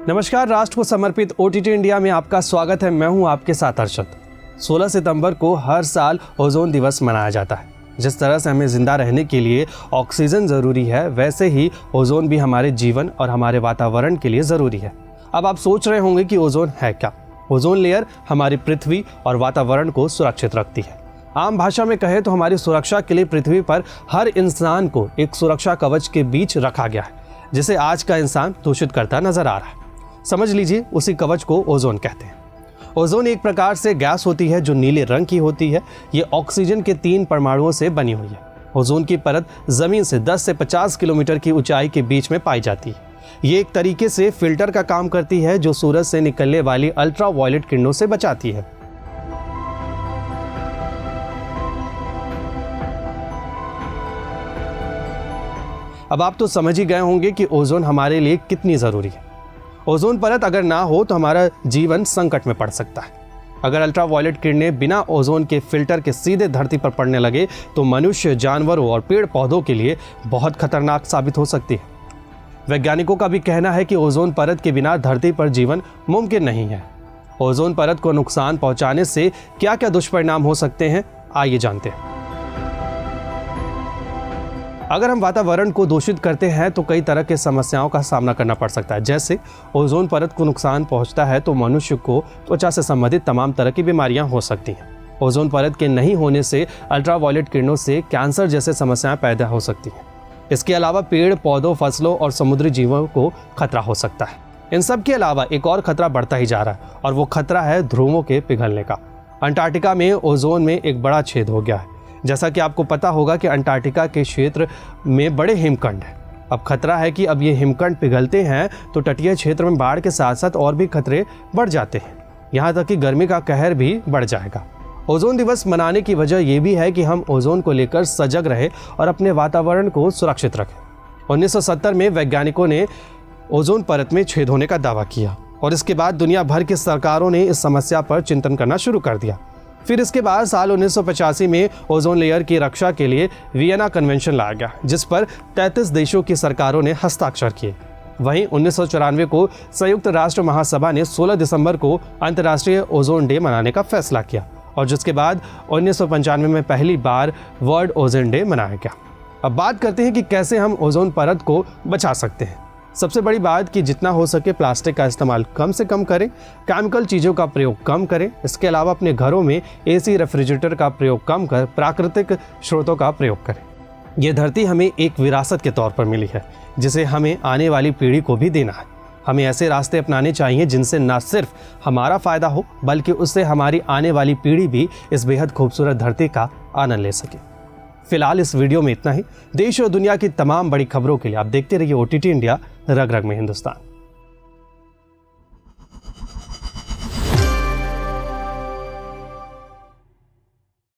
नमस्कार, राष्ट्र को समर्पित ओटीटी इंडिया में आपका स्वागत है। मैं हूं आपके साथ अर्शद। 16 सितंबर को हर साल ओजोन दिवस मनाया जाता है। जिस तरह से हमें जिंदा रहने के लिए ऑक्सीजन ज़रूरी है, वैसे ही ओजोन भी हमारे जीवन और हमारे वातावरण के लिए ज़रूरी है। अब आप सोच रहे होंगे कि ओजोन है क्या। ओजोन लेयर हमारी पृथ्वी और वातावरण को सुरक्षित रखती है। आम भाषा में कहें तो हमारी सुरक्षा के लिए पृथ्वी पर हर इंसान को एक सुरक्षा कवच के बीच रखा गया है, जिसे आज का इंसान दूषित करता नजर आ रहा है। समझ लीजिए, उसी कवच को ओजोन कहते हैं। ओजोन एक प्रकार से गैस होती है जो नीले रंग की होती है। ये ऑक्सीजन के 3 परमाणुओं से बनी हुई है। ओजोन की परत जमीन से 10 से 50 किलोमीटर की ऊंचाई के बीच में पाई जाती है। ये एक तरीके से फिल्टर का काम करती है जो सूरज से निकलने वाली अल्ट्रा वायलेट किरणों से बचाती है। अब आप तो समझ ही गए होंगे कि ओजोन हमारे लिए कितनी जरूरी है। ओजोन परत अगर ना हो तो हमारा जीवन संकट में पड़ सकता है। अगर अल्ट्रा वायलेट किरणें बिना ओजोन के फिल्टर के सीधे धरती पर पड़ने लगे तो मनुष्य, जानवरों और पेड़ पौधों के लिए बहुत खतरनाक साबित हो सकती है। वैज्ञानिकों का भी कहना है कि ओजोन परत के बिना धरती पर जीवन मुमकिन नहीं है। ओजोन परत को नुकसान पहुंचाने से क्या क्या दुष्परिणाम हो सकते हैं, आइए जानते हैं। अगर हम वातावरण को दूषित करते हैं तो कई तरह के समस्याओं का सामना करना पड़ सकता है। जैसे ओजोन परत को नुकसान पहुंचता है तो मनुष्य को त्वचा से संबंधित तमाम तरह की बीमारियां हो सकती हैं। ओजोन परत के नहीं होने से अल्ट्रा वायलेट किरणों से कैंसर जैसे समस्याएं पैदा हो सकती हैं। इसके अलावा पेड़ पौधों, फसलों और समुद्री जीवों को खतरा हो सकता है। इन सब के अलावा एक और खतरा बढ़ता ही जा रहा है और वो खतरा है ध्रुवों के पिघलने का। अंटार्कटिका में ओजोन में एक बड़ा छेद हो गया है। जैसा कि आपको पता होगा कि अंटार्कटिका के क्षेत्र में बड़े हिमखंड हैं। अब खतरा है कि अब ये हिमखंड पिघलते हैं तो तटीय क्षेत्र में बाढ़ के साथ साथ और भी खतरे बढ़ जाते हैं। यहाँ तक कि गर्मी का कहर भी बढ़ जाएगा। ओजोन दिवस मनाने की वजह यह भी है कि हम ओजोन को लेकर सजग रहे और अपने वातावरण को सुरक्षित रखें। 1970 में वैज्ञानिकों ने ओजोन परत में छेद होने का दावा किया और इसके बाद दुनिया भर की सरकारों ने इस समस्या पर चिंतन करना शुरू कर दिया। फिर इसके बाद साल 1985 में ओजोन लेयर की रक्षा के लिए वियना कन्वेंशन लाया गया, जिस पर 33 देशों की सरकारों ने हस्ताक्षर किए। वहीं 1994 को संयुक्त राष्ट्र महासभा ने 16 दिसंबर को अंतर्राष्ट्रीय ओजोन डे मनाने का फैसला किया और जिसके बाद 1995 में पहली बार वर्ल्ड ओजोन डे मनाया गया। अब बात करते हैं कि कैसे हम ओजोन परत को बचा सकते हैं। सबसे बड़ी बात कि जितना हो सके प्लास्टिक का इस्तेमाल कम से कम करें, केमिकल चीज़ों का प्रयोग कम करें। इसके अलावा अपने घरों में एसी, रेफ्रिजरेटर का प्रयोग कम कर प्राकृतिक स्रोतों का प्रयोग करें। ये धरती हमें एक विरासत के तौर पर मिली है, जिसे हमें आने वाली पीढ़ी को भी देना है। हमें ऐसे रास्ते अपनाने चाहिए जिनसे न सिर्फ हमारा फ़ायदा हो बल्कि उससे हमारी आने वाली पीढ़ी भी इस बेहद खूबसूरत धरती का आनंद ले सके। फिलहाल इस वीडियो में इतना ही। देश और दुनिया की तमाम बड़ी खबरों के लिए आप देखते रहिए ओटीटी इंडिया, रग रग में हिंदुस्तान।